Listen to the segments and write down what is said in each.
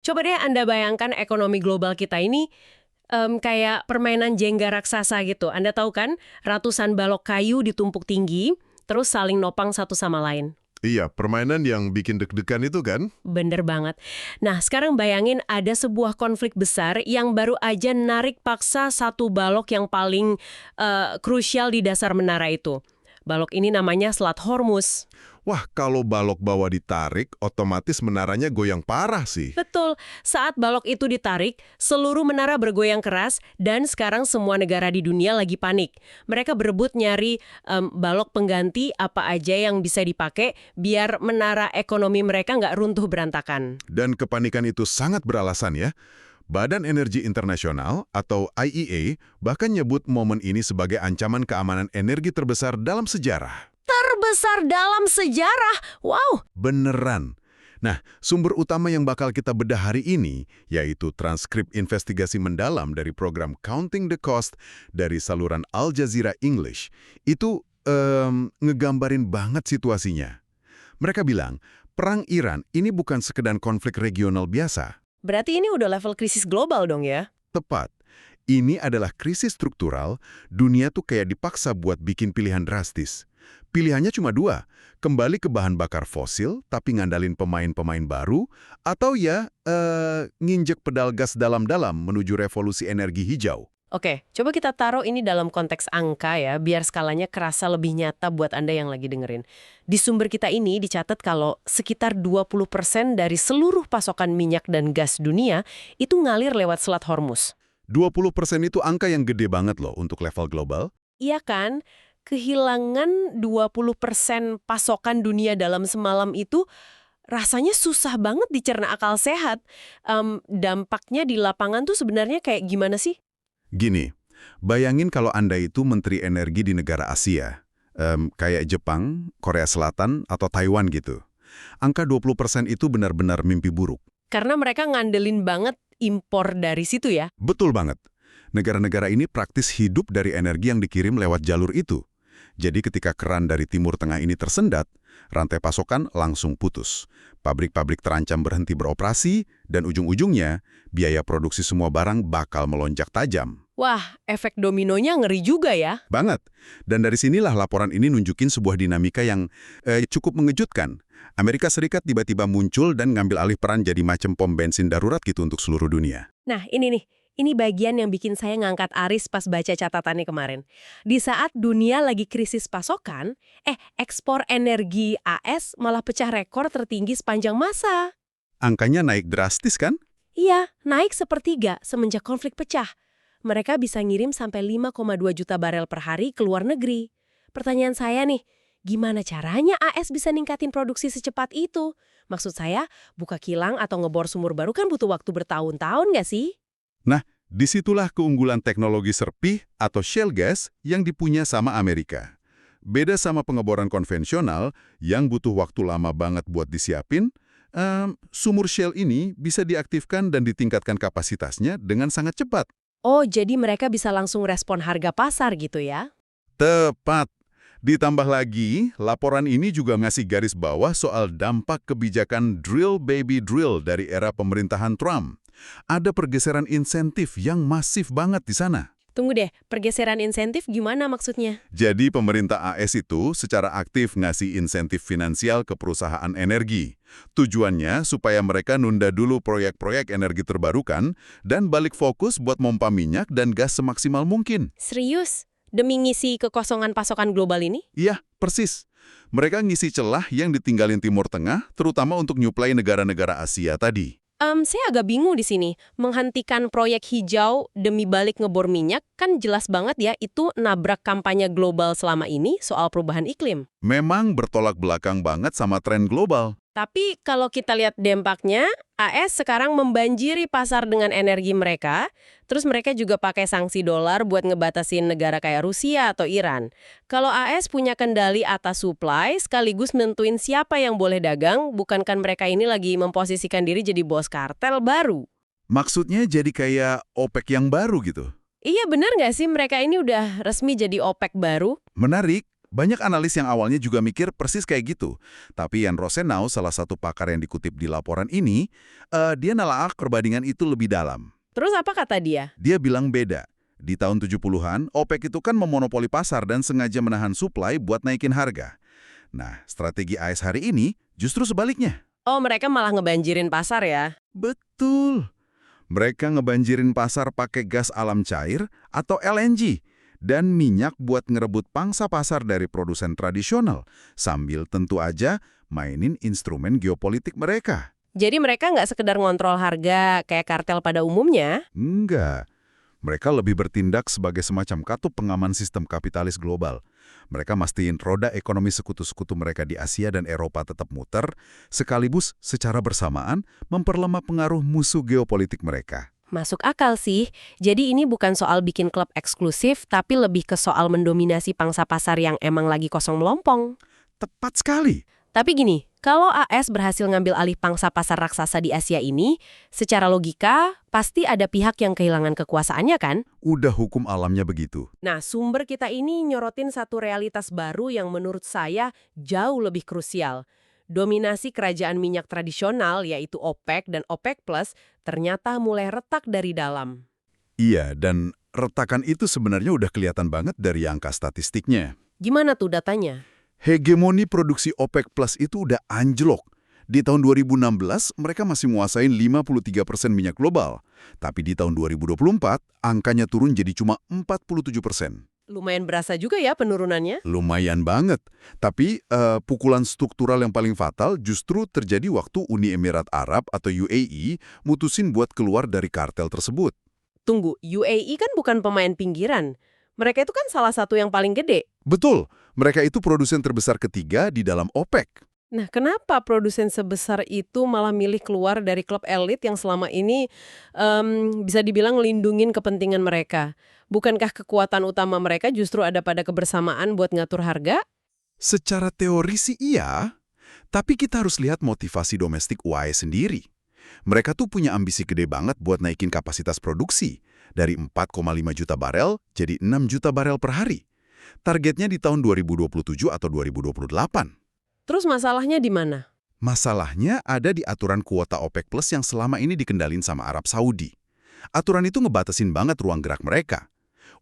Coba deh Anda bayangkan ekonomi global kita ini kayak permainan jengga raksasa gitu. Anda tahu kan, ratusan balok kayu ditumpuk tinggi, terus saling nopang satu sama lain. Iya, permainan yang bikin deg-degan itu kan? Bener banget. Nah, sekarang bayangin ada sebuah konflik besar yang baru aja narik paksa satu balok yang paling krusial di dasar menara itu. Balok ini namanya Selat Hormuz. Wah, kalau balok bawah ditarik, otomatis menaranya goyang parah sih. Betul, saat balok itu ditarik, seluruh menara bergoyang keras dan sekarang semua negara di dunia lagi panik. Mereka berebut nyari balok pengganti apa aja yang bisa dipakai biar menara ekonomi mereka nggak runtuh berantakan. Dan kepanikan itu sangat beralasan ya. Badan Energi Internasional atau IEA bahkan nyebut momen ini sebagai ancaman keamanan energi terbesar dalam sejarah. Terbesar dalam sejarah, wow! Beneran. Nah, sumber utama yang bakal kita bedah hari ini, yaitu transkrip investigasi mendalam dari program Counting the Cost dari saluran Al Jazeera English, itu ngegambarin banget situasinya. Mereka bilang, perang Iran ini bukan sekedar konflik regional biasa. Berarti ini udah level krisis global dong ya? Tepat. Ini adalah krisis struktural, dunia tuh kayak dipaksa buat bikin pilihan drastis. Pilihannya cuma dua, kembali ke bahan bakar fosil tapi ngandalin pemain-pemain baru, atau ya nginjek pedal gas dalam-dalam menuju revolusi energi hijau. Oke, coba kita taruh ini dalam konteks angka ya, biar skalanya kerasa lebih nyata buat Anda yang lagi dengerin. Di sumber kita ini dicatat kalau sekitar 20% dari seluruh pasokan minyak dan gas dunia itu ngalir lewat Selat Hormuz. 20% itu angka yang gede banget loh untuk level global. Iya kan? Kehilangan 20% pasokan dunia dalam semalam itu rasanya susah banget dicerna akal sehat. Dampaknya di lapangan tuh sebenarnya kayak gimana sih? Gini, bayangin kalau Anda itu Menteri Energi di negara Asia, kayak Jepang, Korea Selatan, atau Taiwan gitu. Angka 20% itu benar-benar mimpi buruk. Karena mereka ngandelin banget impor dari situ ya. Betul banget. Negara-negara ini praktis hidup dari energi yang dikirim lewat jalur itu. Jadi ketika keran dari Timur Tengah ini tersendat, rantai pasokan langsung putus. Pabrik-pabrik terancam berhenti beroperasi, dan ujung-ujungnya, biaya produksi semua barang bakal melonjak tajam. Wah, efek dominonya ngeri juga ya. Banget. Dan dari sinilah laporan ini nunjukin sebuah dinamika yang cukup mengejutkan. Amerika Serikat tiba-tiba muncul dan ngambil alih peran jadi macam pom bensin darurat gitu untuk seluruh dunia. Nah, ini nih. Ini bagian yang bikin saya ngangkat aris pas baca catatannya kemarin. Di saat dunia lagi krisis pasokan, ekspor energi AS malah pecah rekor tertinggi sepanjang masa. Angkanya naik drastis kan? Iya, naik sepertiga semenjak konflik pecah. Mereka bisa ngirim sampai 5,2 juta barel per hari ke luar negeri. Pertanyaan saya nih, gimana caranya AS bisa ningkatin produksi secepat itu? Maksud saya, buka kilang atau ngebor sumur baru kan butuh waktu bertahun-tahun nggak sih? Nah, disitulah keunggulan teknologi serpih atau shale gas yang dipunya sama Amerika. Beda sama pengeboran konvensional yang butuh waktu lama banget buat disiapin, sumur shale ini bisa diaktifkan dan ditingkatkan kapasitasnya dengan sangat cepat. Oh, jadi mereka bisa langsung respon harga pasar gitu ya? Tepat. Ditambah lagi, laporan ini juga ngasih garis bawah soal dampak kebijakan drill baby drill dari era pemerintahan Trump. Ada pergeseran insentif yang masif banget di sana. Tunggu deh, pergeseran insentif gimana maksudnya? Jadi pemerintah AS itu secara aktif ngasih insentif finansial ke perusahaan energi. Tujuannya supaya mereka nunda dulu proyek-proyek energi terbarukan dan balik fokus buat mompa minyak dan gas semaksimal mungkin. Serius? Demi ngisi kekosongan pasokan global ini? Iya, persis. Mereka ngisi celah yang ditinggalin Timur Tengah, terutama untuk nyuplai negara-negara Asia tadi. Saya agak bingung di sini. Menghentikan proyek hijau demi balik ngebor minyak kan jelas banget ya itu nabrak kampanye global selama ini soal perubahan iklim. Memang bertolak belakang banget sama tren global. Tapi kalau kita lihat dampaknya, AS sekarang membanjiri pasar dengan energi mereka, terus mereka juga pakai sanksi dolar buat ngebatasin negara kayak Rusia atau Iran. Kalau AS punya kendali atas supply, sekaligus nentuin siapa yang boleh dagang, bukankan mereka ini lagi memposisikan diri jadi bos kartel baru? Maksudnya jadi kayak OPEC yang baru gitu? Iya benar nggak sih mereka ini udah resmi jadi OPEC baru? Menarik. Banyak analis yang awalnya juga mikir persis kayak gitu. Tapi Jan Rosenau, salah satu pakar yang dikutip di laporan ini, dia nelaah perbandingan itu lebih dalam. Terus apa kata dia? Dia bilang beda. Di tahun 70-an, OPEC itu kan memonopoli pasar dan sengaja menahan suplai buat naikin harga. Nah, strategi AS hari ini justru sebaliknya. Oh, mereka malah ngebanjirin pasar ya? Betul. Mereka ngebanjirin pasar pakai gas alam cair atau LNG dan minyak buat ngerebut pangsa pasar dari produsen tradisional, sambil tentu aja mainin instrumen geopolitik mereka. Jadi mereka nggak sekedar ngontrol harga kayak kartel pada umumnya? Enggak. Mereka lebih bertindak sebagai semacam katup pengaman sistem kapitalis global. Mereka mastiin roda ekonomi sekutu-sekutu mereka di Asia dan Eropa tetap muter, sekaligus secara bersamaan memperlemah pengaruh musuh geopolitik mereka. Masuk akal sih. Jadi ini bukan soal bikin klub eksklusif, tapi lebih ke soal mendominasi pangsa pasar yang emang lagi kosong melompong. Tepat sekali. Tapi gini, kalau AS berhasil ngambil alih pangsa pasar raksasa di Asia ini, secara logika pasti ada pihak yang kehilangan kekuasaannya kan? Udah hukum alamnya begitu. Nah, sumber kita ini nyorotin satu realitas baru yang menurut saya jauh lebih krusial. Dominasi kerajaan minyak tradisional, yaitu OPEC dan OPEC Plus, ternyata mulai retak dari dalam. Iya, dan retakan itu sebenarnya udah kelihatan banget dari angka statistiknya. Gimana tuh datanya? Hegemoni produksi OPEC Plus itu udah anjlok. Di tahun 2016, mereka masih menguasai 53% minyak global. Tapi di tahun 2024, angkanya turun jadi cuma 47%. Lumayan berasa juga ya penurunannya. Lumayan banget. Tapi pukulan struktural yang paling fatal justru terjadi waktu Uni Emirat Arab atau UAE mutusin buat keluar dari kartel tersebut. Tunggu, UAE kan bukan pemain pinggiran. Mereka itu kan salah satu yang paling gede. Betul, mereka itu produsen terbesar ketiga di dalam OPEC. Nah, kenapa produsen sebesar itu malah milih keluar dari klub elit yang selama ini bisa dibilang ngelindungin kepentingan mereka? Bukankah kekuatan utama mereka justru ada pada kebersamaan buat ngatur harga? Secara teori sih iya, tapi kita harus lihat motivasi domestik UAE sendiri. Mereka tuh punya ambisi gede banget buat naikin kapasitas produksi dari 4,5 juta barel jadi 6 juta barel per hari. Targetnya di tahun 2027 atau 2028. Terus masalahnya di mana? Masalahnya ada di aturan kuota OPEC Plus yang selama ini dikendalin sama Arab Saudi. Aturan itu ngebatasin banget ruang gerak mereka.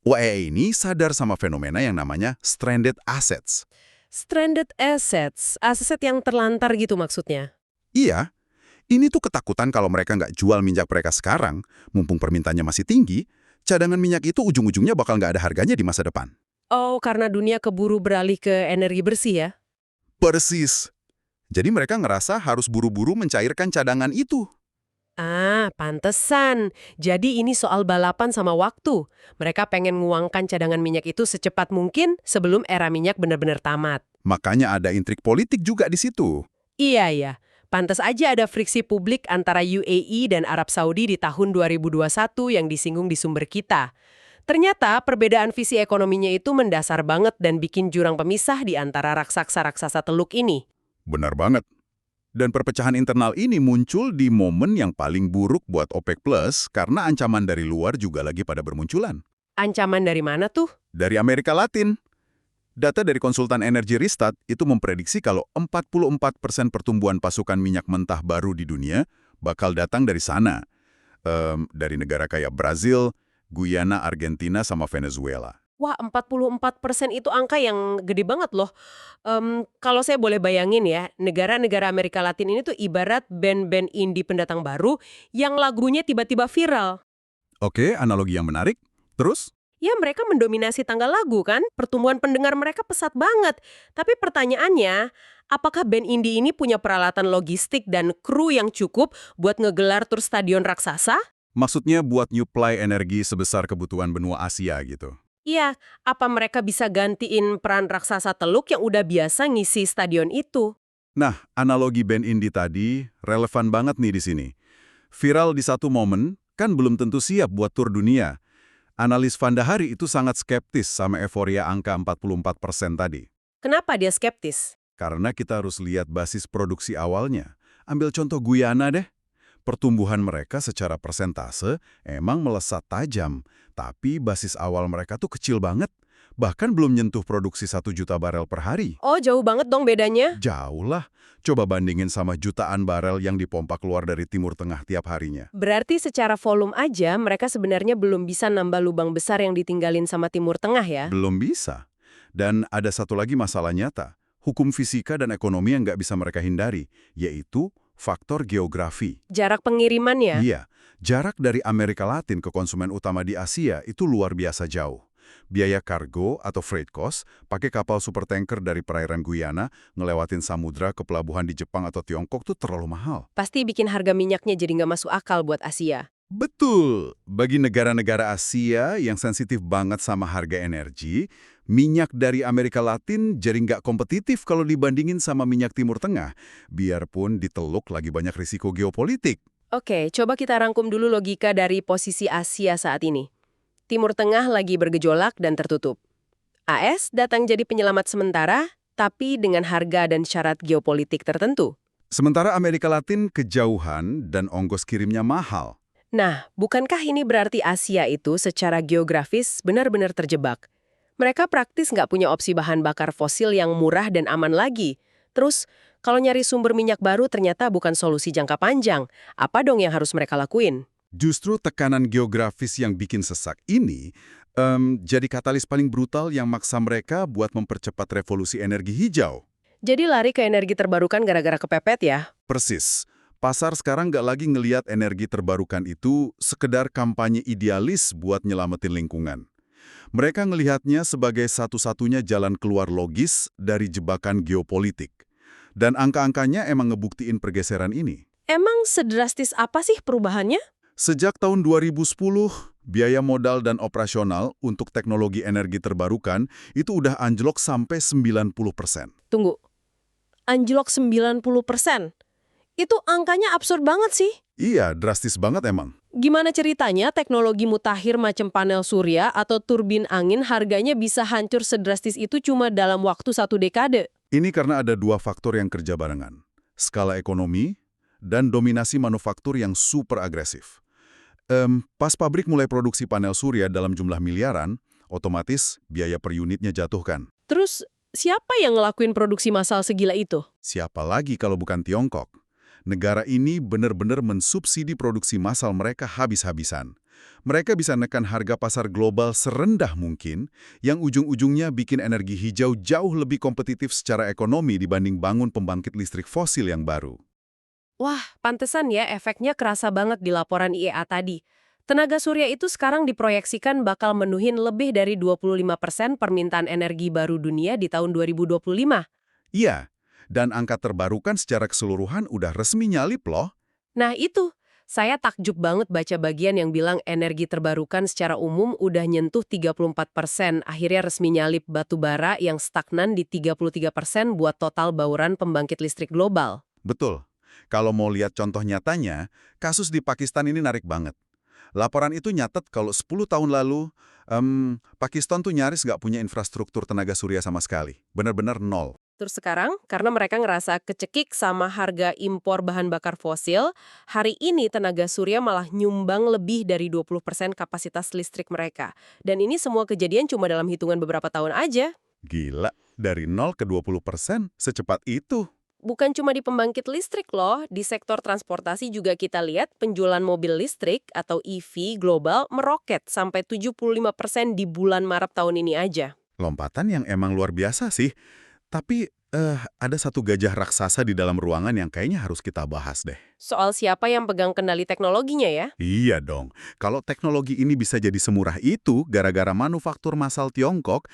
UAE ini sadar sama fenomena yang namanya stranded assets. Stranded assets, aset yang terlantar gitu maksudnya? Iya, ini tuh ketakutan kalau mereka nggak jual minyak mereka sekarang, mumpung permintaannya masih tinggi, cadangan minyak itu ujung-ujungnya bakal nggak ada harganya di masa depan. Oh, karena dunia keburu beralih ke energi bersih ya? Persis. Jadi mereka ngerasa harus buru-buru mencairkan cadangan itu. Ah, pantesan. Jadi ini soal balapan sama waktu. Mereka pengen nguangkan cadangan minyak itu secepat mungkin sebelum era minyak benar-benar tamat. Makanya ada intrik politik juga di situ. Iya, ya. Pantes aja ada friksi publik antara UAE dan Arab Saudi di tahun 2021 yang disinggung di sumber kita. Ternyata perbedaan visi ekonominya itu mendasar banget dan bikin jurang pemisah di antara raksasa-raksasa Teluk ini. Benar banget. Dan perpecahan internal ini muncul di momen yang paling buruk buat OPEC Plus karena ancaman dari luar juga lagi pada bermunculan. Ancaman dari mana tuh? Dari Amerika Latin. Data dari konsultan energi Rystad itu memprediksi kalau 44% pertumbuhan pasukan minyak mentah baru di dunia bakal datang dari sana. Dari negara kayak Brazil, Guyana, Argentina, sama Venezuela. Wah, 44% itu angka yang gede banget loh. Kalau saya boleh bayangin ya, negara-negara Amerika Latin ini tuh ibarat band-band indie pendatang baru yang lagunya tiba-tiba viral. Oke, analogi yang menarik. Terus? Ya, mereka mendominasi tanggal lagu kan, pertumbuhan pendengar mereka pesat banget. Tapi pertanyaannya, apakah band indie ini punya peralatan logistik dan kru yang cukup buat ngegelar tur stadion raksasa? Maksudnya buat nyuplai energi sebesar kebutuhan benua Asia gitu. Iya, apa mereka bisa gantiin peran raksasa Teluk yang udah biasa ngisi stadion itu? Nah, analogi band indie tadi relevan banget nih di sini. Viral di satu momen, kan belum tentu siap buat tur dunia. Analis Vandahari itu sangat skeptis sama euforia angka 44% tadi. Kenapa dia skeptis? Karena kita harus lihat basis produksi awalnya. Ambil contoh Guyana deh. Pertumbuhan mereka secara persentase emang melesat tajam, tapi basis awal mereka tuh kecil banget. bahkan belum nyentuh produksi 1 juta barel per hari. Oh, jauh banget dong bedanya. Jauh lah. Coba bandingin sama jutaan barel yang dipompa keluar dari Timur Tengah tiap harinya. Berarti secara volume aja mereka sebenarnya belum bisa nambah lubang besar yang ditinggalin sama Timur Tengah ya? Belum bisa. Dan ada satu lagi masalah nyata. Hukum fisika dan ekonomi yang nggak bisa mereka hindari, yaitu faktor geografi. Jarak pengiriman ya? Iya, jarak dari Amerika Latin ke konsumen utama di Asia itu luar biasa jauh. Biaya kargo atau freight cost, pakai kapal supertanker dari perairan Guyana, ngelewatin samudra ke pelabuhan di Jepang atau Tiongkok tuh terlalu mahal. Pasti bikin harga minyaknya jadi nggak masuk akal buat Asia. Betul. Bagi negara-negara Asia yang sensitif banget sama harga energi, minyak dari Amerika Latin jadi nggak kompetitif kalau dibandingin sama minyak Timur Tengah, biarpun di Teluk lagi banyak risiko geopolitik. Oke, coba kita rangkum dulu logika dari posisi Asia saat ini. Timur Tengah lagi bergejolak dan tertutup. AS datang jadi penyelamat sementara, tapi dengan harga dan syarat geopolitik tertentu. Sementara Amerika Latin kejauhan dan ongkos kirimnya mahal. Nah, bukankah ini berarti Asia itu secara geografis benar-benar terjebak? Mereka praktis nggak punya opsi bahan bakar fosil yang murah dan aman lagi. Terus, kalau nyari sumber minyak baru ternyata bukan solusi jangka panjang. Apa dong yang harus mereka lakuin? Justru tekanan geografis yang bikin sesak ini jadi katalis paling brutal yang maksa mereka buat mempercepat revolusi energi hijau. Jadi lari ke energi terbarukan gara-gara kepepet ya? Persis. Pasar sekarang nggak lagi ngelihat energi terbarukan itu sekedar kampanye idealis buat nyelamatin lingkungan. Mereka ngelihatnya sebagai satu-satunya jalan keluar logis dari jebakan geopolitik. Dan angka-angkanya emang ngebuktiin pergeseran ini. Emang sedrastis apa sih perubahannya? Sejak tahun 2010, biaya modal dan operasional untuk teknologi energi terbarukan itu udah anjlok sampai 90%. Tunggu, anjlok 90%? Itu angkanya absurd banget sih. Iya, drastis banget emang. Gimana ceritanya teknologi mutakhir macam panel surya atau turbin angin harganya bisa hancur sedrastis itu cuma dalam waktu 1 dekade? Ini karena ada 2 faktor yang kerja barengan. Skala ekonomi dan dominasi manufaktur yang super agresif. Pas pabrik mulai produksi panel surya dalam jumlah miliaran, otomatis biaya per unitnya jatuh kan. Terus, siapa yang ngelakuin produksi massal segila itu? Siapa lagi kalau bukan Tiongkok? Negara ini benar-benar mensubsidi produksi massal mereka habis-habisan. Mereka bisa nekan harga pasar global serendah mungkin, yang ujung-ujungnya bikin energi hijau jauh lebih kompetitif secara ekonomi dibanding bangun pembangkit listrik fosil yang baru. Wah, pantesan ya efeknya kerasa banget di laporan IEA tadi. Tenaga surya itu sekarang diproyeksikan bakal menuhin lebih dari 25% permintaan energi baru dunia di tahun 2025. Iya, dan angka terbarukan secara keseluruhan udah resmi nyalip loh. Nah itu, saya takjub banget baca bagian yang bilang energi terbarukan secara umum udah nyentuh 34%, akhirnya resmi nyalip batu bara yang stagnan di 33% buat total bauran pembangkit listrik global. Betul. Kalau mau lihat contoh nyatanya, kasus di Pakistan ini narik banget. Laporan itu nyatet kalau 10 tahun lalu, Pakistan tuh nyaris nggak punya infrastruktur tenaga surya sama sekali. Benar-benar nol. Terus sekarang, karena mereka ngerasa kecekik sama harga impor bahan bakar fosil, hari ini tenaga surya malah nyumbang lebih dari 20% kapasitas listrik mereka. Dan ini semua kejadian cuma dalam hitungan beberapa tahun aja. Gila, dari 0 ke 20%, secepat itu. Bukan cuma di pembangkit listrik loh, di sektor transportasi juga kita lihat penjualan mobil listrik atau EV global meroket sampai 75% di bulan Maret tahun ini aja. Lompatan yang emang luar biasa sih. Tapi ada satu gajah raksasa di dalam ruangan yang kayaknya harus kita bahas deh. Soal siapa yang pegang kendali teknologinya ya? Iya dong. Kalau teknologi ini bisa jadi semurah itu gara-gara manufaktur massal Tiongkok,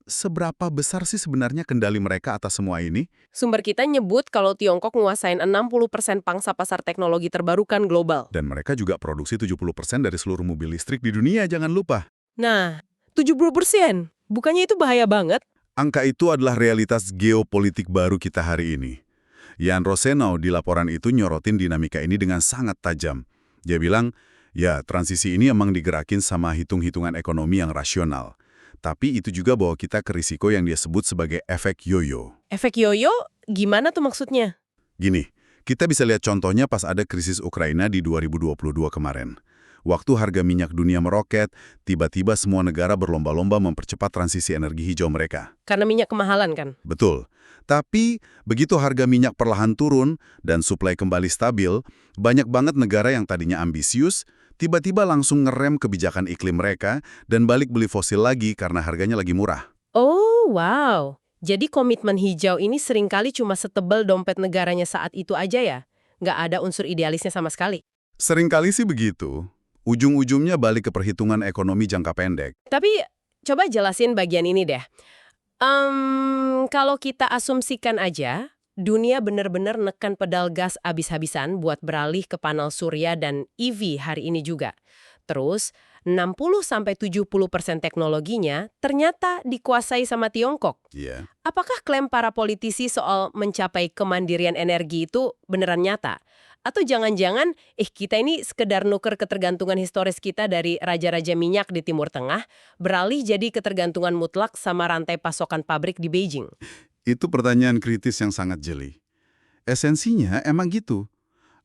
seberapa besar sih sebenarnya kendali mereka atas semua ini? Sumber kita nyebut kalau Tiongkok nguasain 60% pangsa pasar teknologi terbarukan global. Dan mereka juga produksi 70% dari seluruh mobil listrik di dunia, jangan lupa. Nah, 70%? Bukannya itu bahaya banget? Angka itu adalah realitas geopolitik baru kita hari ini. Jan Rosenau di laporan itu nyorotin dinamika ini dengan sangat tajam. Dia bilang, ya transisi ini emang digerakin sama hitung-hitungan ekonomi yang rasional. Tapi itu juga bawa kita ke risiko yang dia sebut sebagai efek yoyo. Efek yoyo? Gimana tuh maksudnya? Gini, kita bisa lihat contohnya pas ada krisis Ukraina di 2022 kemarin. Waktu harga minyak dunia meroket, tiba-tiba semua negara berlomba-lomba mempercepat transisi energi hijau mereka. Karena minyak kemahalan kan? Betul. Tapi, begitu harga minyak perlahan turun dan suplai kembali stabil, banyak banget negara yang tadinya ambisius, tiba-tiba langsung ngerem kebijakan iklim mereka dan balik beli fosil lagi karena harganya lagi murah. Oh, wow. Jadi komitmen hijau ini seringkali cuma setebal dompet negaranya saat itu aja ya? Nggak ada unsur idealisnya sama sekali. Seringkali sih begitu. Ujung-ujungnya balik ke perhitungan ekonomi jangka pendek. Tapi coba jelasin bagian ini deh. Kalau kita asumsikan aja, dunia benar-benar nekan pedal gas abis-habisan buat beralih ke panel surya dan EV hari ini juga. Terus, 60-70% teknologinya ternyata dikuasai sama Tiongkok. Iya. Apakah klaim para politisi soal mencapai kemandirian energi itu beneran nyata? Atau jangan-jangan, kita ini sekedar nuker ketergantungan historis kita dari raja-raja minyak di Timur Tengah, beralih jadi ketergantungan mutlak sama rantai pasokan pabrik di Beijing? Itu pertanyaan kritis yang sangat jeli. Esensinya emang gitu.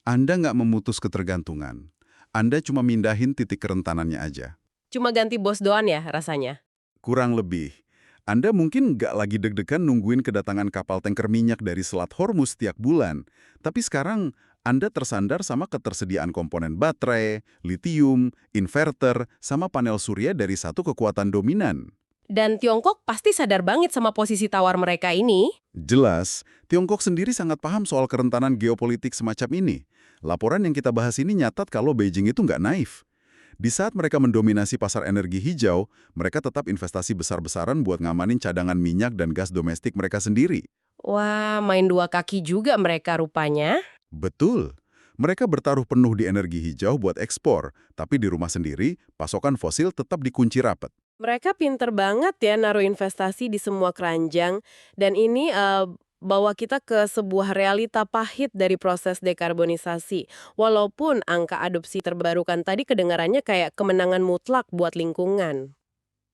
Anda nggak memutus ketergantungan. Anda cuma mindahin titik kerentanannya aja. Cuma ganti bos doan ya rasanya? Kurang lebih. Anda mungkin nggak lagi deg-degan nungguin kedatangan kapal tanker minyak dari Selat Hormuz tiap bulan. Tapi sekarang Anda tersandar sama ketersediaan komponen baterai, litium, inverter, sama panel surya dari satu kekuatan dominan. Dan Tiongkok pasti sadar banget sama posisi tawar mereka ini. Jelas, Tiongkok sendiri sangat paham soal kerentanan geopolitik semacam ini. Laporan yang kita bahas ini nyatat kalau Beijing itu nggak naif. Di saat mereka mendominasi pasar energi hijau, mereka tetap investasi besar-besaran buat ngamanin cadangan minyak dan gas domestik mereka sendiri. Wah, main dua kaki juga mereka rupanya. Betul. Mereka bertaruh penuh di energi hijau buat ekspor, tapi di rumah sendiri, pasokan fosil tetap dikunci rapat. Mereka pinter banget ya naruh investasi di semua keranjang. Dan ini bawa kita ke sebuah realita pahit dari proses dekarbonisasi. Walaupun angka adopsi terbarukan tadi kedengarannya kayak kemenangan mutlak buat lingkungan.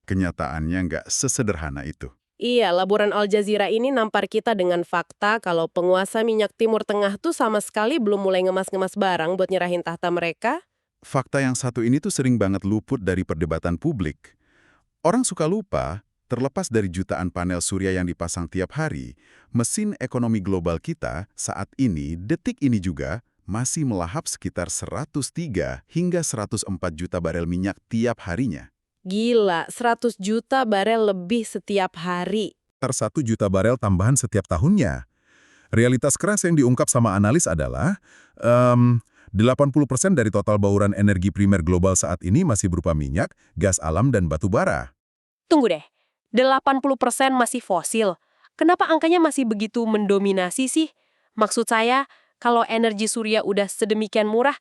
Kenyataannya nggak sesederhana itu. Iya, laporan Al Jazeera ini nampar kita dengan fakta kalau penguasa minyak Timur Tengah tuh sama sekali belum mulai ngemas-ngemas barang buat nyerahin tahta mereka. Fakta yang satu ini tuh sering banget luput dari perdebatan publik. Orang suka lupa, terlepas dari jutaan panel surya yang dipasang tiap hari, mesin ekonomi global kita saat ini, detik ini juga, masih melahap sekitar 103 hingga 104 juta barel minyak tiap harinya. Gila, 100 juta barel lebih setiap hari. 1 juta barel tambahan setiap tahunnya. Realitas keras yang diungkap sama analis adalah 80% dari total bauran energi primer global saat ini masih berupa minyak, gas alam, dan batu bara. Tunggu deh, 80% masih fosil. Kenapa angkanya masih begitu mendominasi sih? Maksud saya, kalau energi surya udah sedemikian murah,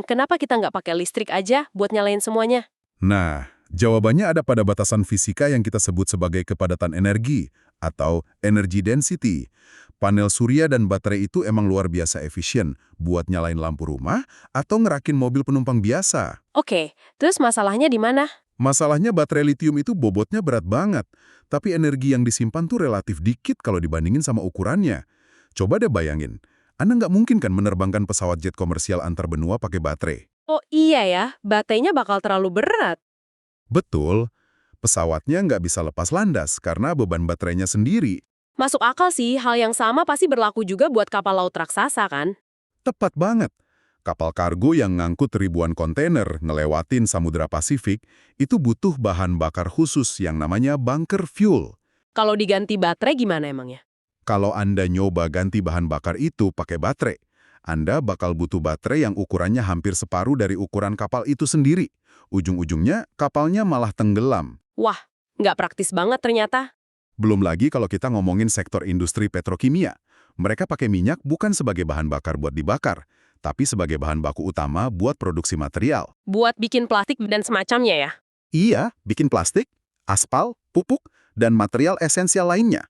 kenapa kita nggak pakai listrik aja buat nyalain semuanya? Nah, jawabannya ada pada batasan fisika yang kita sebut sebagai kepadatan energi, atau energy density. Panel surya dan baterai itu emang luar biasa efisien buat nyalain lampu rumah atau ngerakin mobil penumpang biasa. Oke, terus masalahnya di mana? Masalahnya baterai litium itu bobotnya berat banget, tapi energi yang disimpan tuh relatif dikit kalau dibandingin sama ukurannya. Coba deh bayangin, Anda nggak mungkin kan menerbangkan pesawat jet komersial antar benua pakai baterai. Oh iya ya, baterainya bakal terlalu berat. Betul, pesawatnya nggak bisa lepas landas karena beban baterainya sendiri. Masuk akal sih, hal yang sama pasti berlaku juga buat kapal laut raksasa kan? Tepat banget. Kapal kargo yang ngangkut ribuan kontainer ngelewatin Samudra Pasifik itu butuh bahan bakar khusus yang namanya bunker fuel. Kalau diganti baterai gimana emangnya? Kalau Anda nyoba ganti bahan bakar itu pakai baterai, Anda bakal butuh baterai yang ukurannya hampir separuh dari ukuran kapal itu sendiri. Ujung-ujungnya kapalnya malah tenggelam. Wah, nggak praktis banget ternyata. Belum lagi kalau kita ngomongin sektor industri petrokimia. Mereka pakai minyak bukan sebagai bahan bakar buat dibakar, tapi sebagai bahan baku utama buat produksi material. Buat bikin plastik dan semacamnya ya? Iya, bikin plastik, aspal, pupuk, dan material esensial lainnya.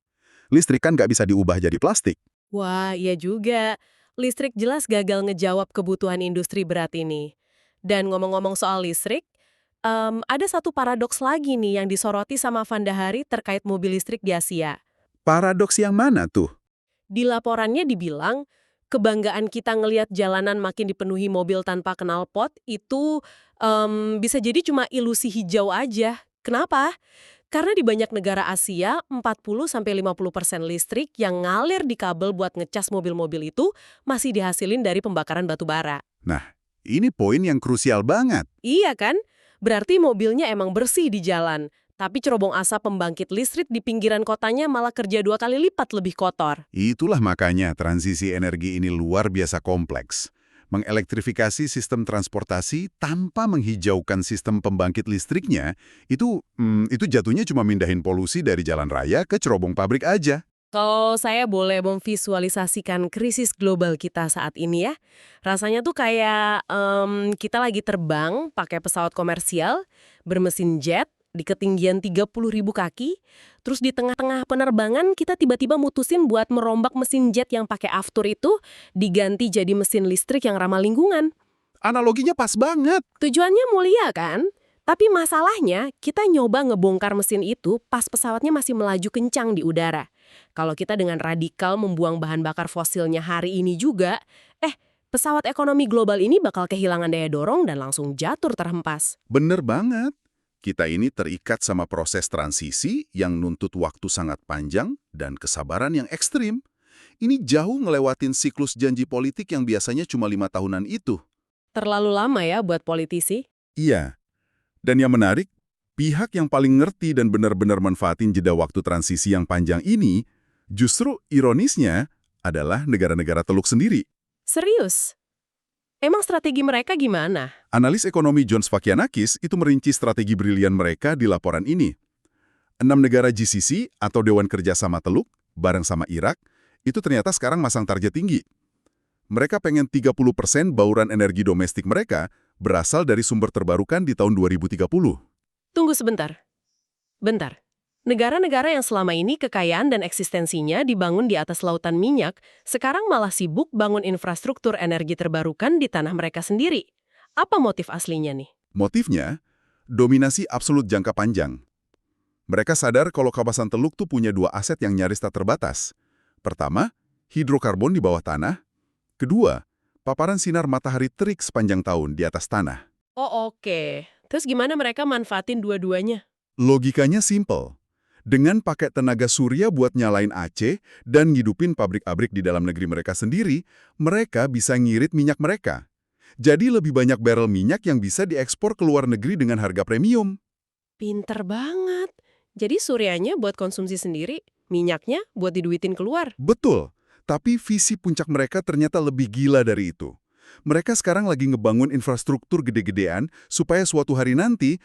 Listrik kan nggak bisa diubah jadi plastik. Wah, iya juga. Listrik jelas gagal ngejawab kebutuhan industri berat ini. Dan ngomong-ngomong soal listrik, ada satu paradoks lagi nih yang disoroti sama Vandahari terkait mobil listrik di Asia. Paradoks yang mana tuh? Di laporannya dibilang, kebanggaan kita ngelihat jalanan makin dipenuhi mobil tanpa knalpot itu bisa jadi cuma ilusi hijau aja. Kenapa? Karena di banyak negara Asia, 40-50% listrik yang ngalir di kabel buat ngecas mobil-mobil itu masih dihasilin dari pembakaran batu bara. Nah, ini poin yang krusial banget. Iya kan? Berarti mobilnya emang bersih di jalan. Tapi cerobong asap pembangkit listrik di pinggiran kotanya malah kerja 2 kali lipat lebih kotor. Itulah makanya transisi energi ini luar biasa kompleks. Mengelektrifikasi sistem transportasi tanpa menghijaukan sistem pembangkit listriknya, itu jatuhnya cuma mindahin polusi dari jalan raya ke cerobong pabrik aja. Kalau saya boleh memvisualisasikan krisis global kita saat ini ya, rasanya tuh kayak kita lagi terbang pakai pesawat komersial, bermesin jet, di ketinggian 30.000 kaki, terus di tengah-tengah penerbangan kita tiba-tiba mutusin buat merombak mesin jet yang pakai aftur itu diganti jadi mesin listrik yang ramah lingkungan. Analoginya pas banget. Tujuannya mulia kan? Tapi masalahnya kita nyoba ngebongkar mesin itu pas pesawatnya masih melaju kencang di udara. Kalau kita dengan radikal membuang bahan bakar fosilnya hari ini juga, pesawat ekonomi global ini bakal kehilangan daya dorong dan langsung jatuh terhempas. Bener banget. Kita ini terikat sama proses transisi yang nuntut waktu sangat panjang dan kesabaran yang ekstrim. Ini jauh ngelewatin siklus janji politik yang biasanya cuma 5 tahunan itu. Terlalu lama ya buat politisi? Iya. Dan yang menarik, pihak yang paling ngerti dan benar-benar manfaatin jeda waktu transisi yang panjang ini, justru ironisnya adalah negara-negara Teluk sendiri. Serius? Emang strategi mereka gimana? Analis ekonomi John Sfakianakis itu merinci strategi brilian mereka di laporan ini. 6 negara GCC atau Dewan Kerjasama Teluk, bareng sama Irak, itu ternyata sekarang masang target tinggi. Mereka pengen 30% bauran energi domestik mereka berasal dari sumber terbarukan di tahun 2030. Tunggu sebentar. Bentar. Negara-negara yang selama ini kekayaan dan eksistensinya dibangun di atas lautan minyak, sekarang malah sibuk bangun infrastruktur energi terbarukan di tanah mereka sendiri. Apa motif aslinya nih? Motifnya, dominasi absolut jangka panjang. Mereka sadar kalau kawasan Teluk tuh punya 2 aset yang nyaris tak terbatas. Pertama, hidrokarbon di bawah tanah. Kedua, paparan sinar matahari terik sepanjang tahun di atas tanah. Oh oke. Terus gimana mereka manfaatin dua-duanya? Logikanya simple. Dengan pakai tenaga surya buat nyalain AC dan ngidupin pabrik-pabrik di dalam negeri mereka sendiri, mereka bisa ngirit minyak mereka. Jadi lebih banyak barrel minyak yang bisa diekspor ke luar negeri dengan harga premium. Pinter banget. Jadi suryanya buat konsumsi sendiri, minyaknya buat diduitin keluar. Betul, tapi visi puncak mereka ternyata lebih gila dari itu. Mereka sekarang lagi ngebangun infrastruktur gede-gedean supaya suatu hari nanti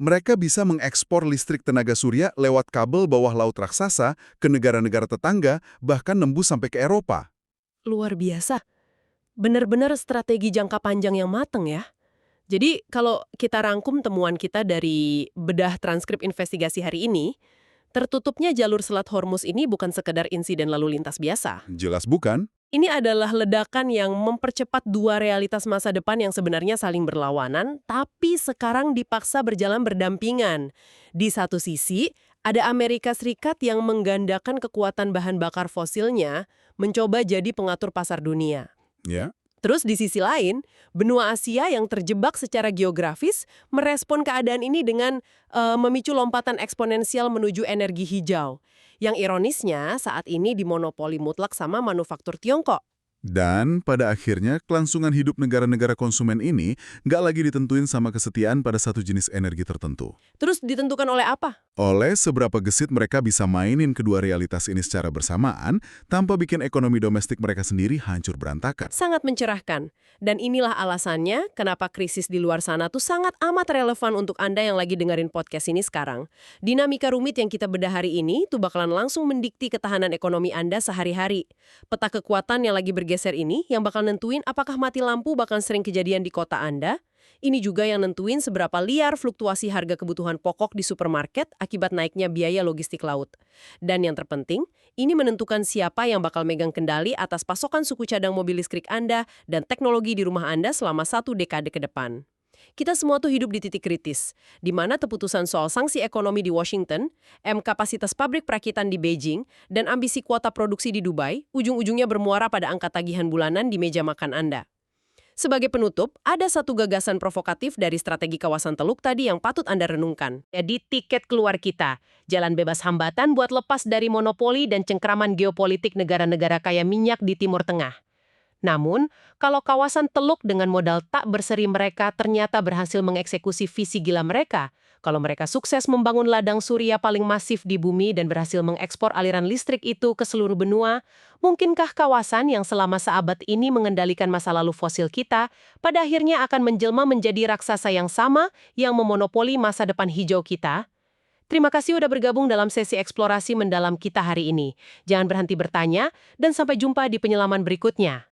mereka bisa mengekspor listrik tenaga surya lewat kabel bawah laut raksasa ke negara-negara tetangga, bahkan nembus sampai ke Eropa. Luar biasa. Bener-bener strategi jangka panjang yang mateng ya. Jadi kalau kita rangkum temuan kita dari bedah transkrip investigasi hari ini, tertutupnya jalur Selat Hormuz ini bukan sekedar insiden lalu lintas biasa. Jelas bukan? Ini adalah ledakan yang mempercepat 2 realitas masa depan yang sebenarnya saling berlawanan, tapi sekarang dipaksa berjalan berdampingan. Di satu sisi, ada Amerika Serikat yang menggandakan kekuatan bahan bakar fosilnya, mencoba jadi pengatur pasar dunia. Ya. Terus di sisi lain, benua Asia yang terjebak secara geografis merespon keadaan ini dengan memicu lompatan eksponensial menuju energi hijau. Yang ironisnya saat ini dimonopoli mutlak sama manufaktur Tiongkok. Dan pada akhirnya, kelangsungan hidup negara-negara konsumen ini nggak lagi ditentuin sama kesetiaan pada satu jenis energi tertentu. Terus ditentukan oleh apa? Oleh seberapa gesit mereka bisa mainin kedua realitas ini secara bersamaan tanpa bikin ekonomi domestik mereka sendiri hancur berantakan. Sangat mencerahkan. Dan inilah alasannya kenapa krisis di luar sana tuh sangat amat relevan untuk Anda yang lagi dengerin podcast ini sekarang. Dinamika rumit yang kita bedah hari ini tuh bakalan langsung mendikti ketahanan ekonomi Anda sehari-hari. Peta kekuatan yang lagi bergeser ini yang bakal nentuin apakah mati lampu bakal sering kejadian di kota Anda. Ini juga yang nentuin seberapa liar fluktuasi harga kebutuhan pokok di supermarket akibat naiknya biaya logistik laut. Dan yang terpenting, ini menentukan siapa yang bakal megang kendali atas pasokan suku cadang mobil listrik Anda dan teknologi di rumah Anda selama 1 dekade ke depan. Kita semua tuh hidup di titik kritis, di mana keputusan soal sanksi ekonomi di Washington, kapasitas pabrik perakitan di Beijing, dan ambisi kuota produksi di Dubai, ujung-ujungnya bermuara pada angka tagihan bulanan di meja makan Anda. Sebagai penutup, ada satu gagasan provokatif dari strategi kawasan Teluk tadi yang patut Anda renungkan. Jadi tiket keluar kita, jalan bebas hambatan buat lepas dari monopoli dan cengkraman geopolitik negara-negara kaya minyak di Timur Tengah. Namun, kalau kawasan Teluk dengan modal tak berseri mereka ternyata berhasil mengeksekusi visi gila mereka, kalau mereka sukses membangun ladang surya paling masif di bumi dan berhasil mengekspor aliran listrik itu ke seluruh benua, mungkinkah kawasan yang selama seabad ini mengendalikan masa lalu fosil kita, pada akhirnya akan menjelma menjadi raksasa yang sama yang memonopoli masa depan hijau kita? Terima kasih udah bergabung dalam sesi eksplorasi mendalam kita hari ini. Jangan berhenti bertanya, dan sampai jumpa di penyelaman berikutnya.